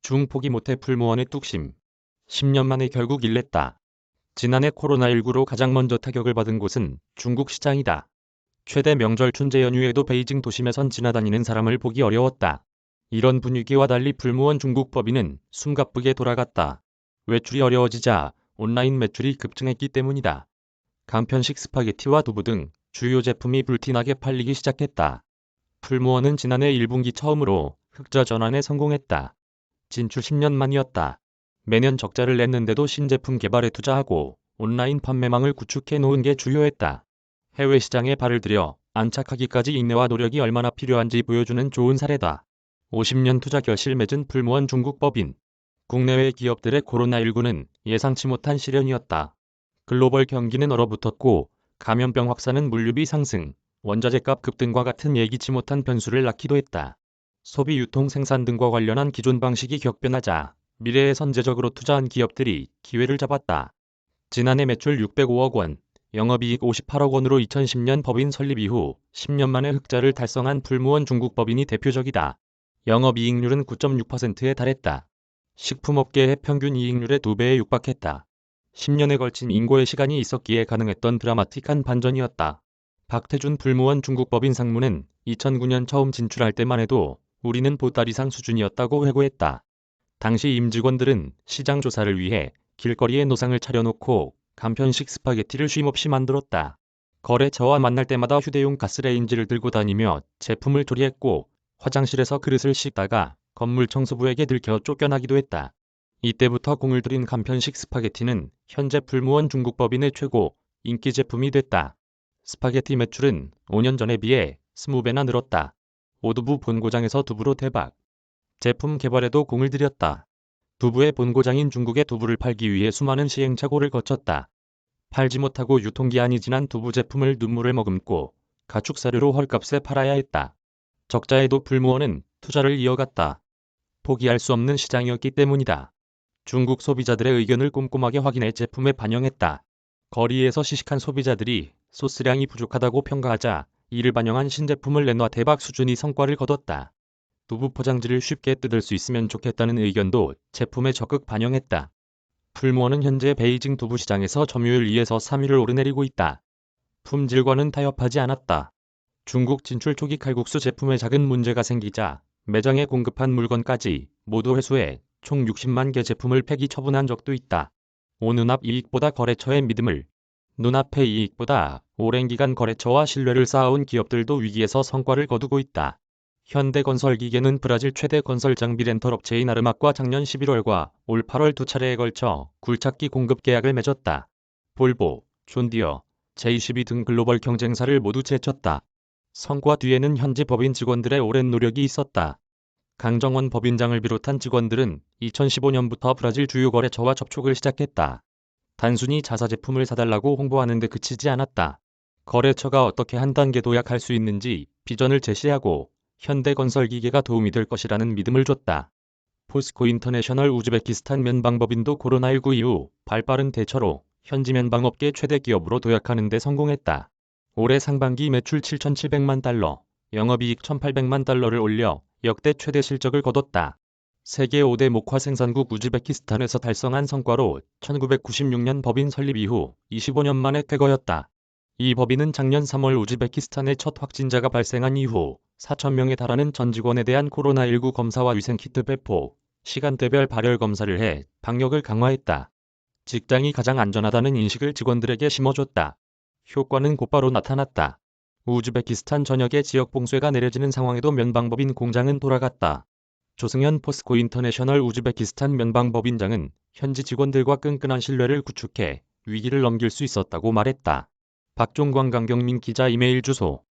중 포기 못해 풀무원의 뚝심. 10년 만에 결국 일냈다. 지난해 코로나19로 가장 먼저 타격을 받은 곳은 중국 시장이다. 최대 명절 춘제 연휴에도 베이징 도심에선 지나다니는 사람을 보기 어려웠다. 이런 분위기와 달리 풀무원 중국 법인은 숨가쁘게 돌아갔다. 외출이 어려워지자 온라인 매출이 급증했기 때문이다. 간편식 스파게티와 두부 등 주요 제품이 불티나게 팔리기 시작했다. 풀무원은 지난해 1분기 처음으로 흑자 전환에 성공했다. 진출 10년 만이었다. 매년 적자를 냈는데도 신제품 개발에 투자하고 온라인 판매망을 구축해 놓은 게 주요했다. 해외 시장에 발을 들여 안착하기까지 인내와 노력이 얼마나 필요한지 보여주는 좋은 사례다. 50년 투자 결실 맺은 풀무원 중국 법인. 국내외 기업들의 코로나19는 예상치 못한 시련이었다. 글로벌 경기는 얼어붙었고 감염병 확산은 물류비 상승, 원자재값 급등과 같은 예기치 못한 변수를 낳기도 했다. 소비, 유통, 생산 등과 관련한 기존 방식이 격변하자 미래에 선제적으로 투자한 기업들이 기회를 잡았다. 지난해 매출 605억 원, 영업이익 58억 원으로 2010년 법인 설립 이후 10년 만에 흑자를 달성한 풀무원 중국 법인이 대표적이다. 영업이익률은 9.6%에 달했다. 식품업계의 평균 이익률의 2배에 육박했다. 10년에 걸친 인고의 시간이 있었기에 가능했던 드라마틱한 반전이었다. 박태준 풀무원 중국 법인 상무는 2009년 처음 진출할 때만 해도 우리는 보따리상 수준이었다고 회고했다. 당시 임직원들은 시장 조사를 위해 길거리에 노상을 차려놓고 간편식 스파게티를 쉼없이 만들었다. 거래처와 만날 때마다 휴대용 가스레인지를 들고 다니며 제품을 조리했고 화장실에서 그릇을 씻다가 건물 청소부에게 들켜 쫓겨나기도 했다. 이때부터 공을 들인 간편식 스파게티는 현재 풀무원 중국 법인의 최고 인기 제품이 됐다. 스파게티 매출은 5년 전에 비해 20배나 늘었다. 오두부 본고장에서 두부로 대박. 제품 개발에도 공을 들였다. 두부의 본고장인 중국에 두부를 팔기 위해 수많은 시행착오를 거쳤다. 팔지 못하고 유통기한이 지난 두부 제품을 눈물을 머금고 가축사료로 헐값에 팔아야 했다. 적자에도 풀무원은 투자를 이어갔다. 포기할 수 없는 시장이었기 때문이다. 중국 소비자들의 의견을 꼼꼼하게 확인해 제품에 반영했다. 거리에서 시식한 소비자들이 소스량이 부족하다고 평가하자 이를 반영한 신제품을 내놔 대박 수준의 성과를 거뒀다. 두부 포장지를 쉽게 뜯을 수 있으면 좋겠다는 의견도 제품에 적극 반영했다. 풀무원은 현재 베이징 두부 시장에서 점유율 2에서 3위를 오르내리고 있다. 품질과는 타협하지 않았다. 중국 진출 초기 칼국수 제품에 작은 문제가 생기자 매장에 공급한 물건까지 모두 회수해 총 60만 개 제품을 폐기 처분한 적도 있다. 눈앞 이익보다 거래처의 믿음을, 눈앞의 이익보다 오랜 기간 거래처와 신뢰를 쌓아온 기업들도 위기에서 성과를 거두고 있다. 현대건설기계는 브라질 최대 건설 장비 렌털 업체인 아르막과 작년 11월과 올 8월 두 차례에 걸쳐 굴착기 공급 계약을 맺었다. 볼보, 존디어, J12 등 글로벌 경쟁사를 모두 제쳤다. 성과 뒤에는 현지 법인 직원들의 오랜 노력이 있었다. 강정원 법인장을 비롯한 직원들은 2015년부터 브라질 주요 거래처와 접촉을 시작했다. 단순히 자사 제품을 사달라고 홍보하는 데 그치지 않았다. 거래처가 어떻게 한 단계 도약할 수 있는지 비전을 제시하고 현대건설기계가 도움이 될 것이라는 믿음을 줬다. 포스코 인터내셔널 우즈베키스탄 면방법인도 코로나19 이후 발빠른 대처로 현지 면방업계 최대 기업으로 도약하는 데 성공했다. 올해 상반기 매출 7,700만 달러, 영업이익 1,800만 달러를 올려 역대 최대 실적을 거뒀다. 세계 5대 목화 생산국 우즈베키스탄에서 달성한 성과로 1996년 법인 설립 이후 25년 만에 쾌거였다. 이 법인은 작년 3월 우즈베키스탄의 첫 확진자가 발생한 이후 4,000명에 달하는 전 직원에 대한 코로나19 검사와 위생키트 배포, 시간대별 발열 검사를 해 방역을 강화했다. 직장이 가장 안전하다는 인식을 직원들에게 심어줬다. 효과는 곧바로 나타났다. 우즈베키스탄 전역에 지역 봉쇄가 내려지는 상황에도 면방법인 공장은 돌아갔다. 조승현 포스코 인터내셔널 우즈베키스탄 면방법인장은 현지 직원들과 끈끈한 신뢰를 구축해 위기를 넘길 수 있었다고 말했다. 박종광 강경민 기자 이메일 주소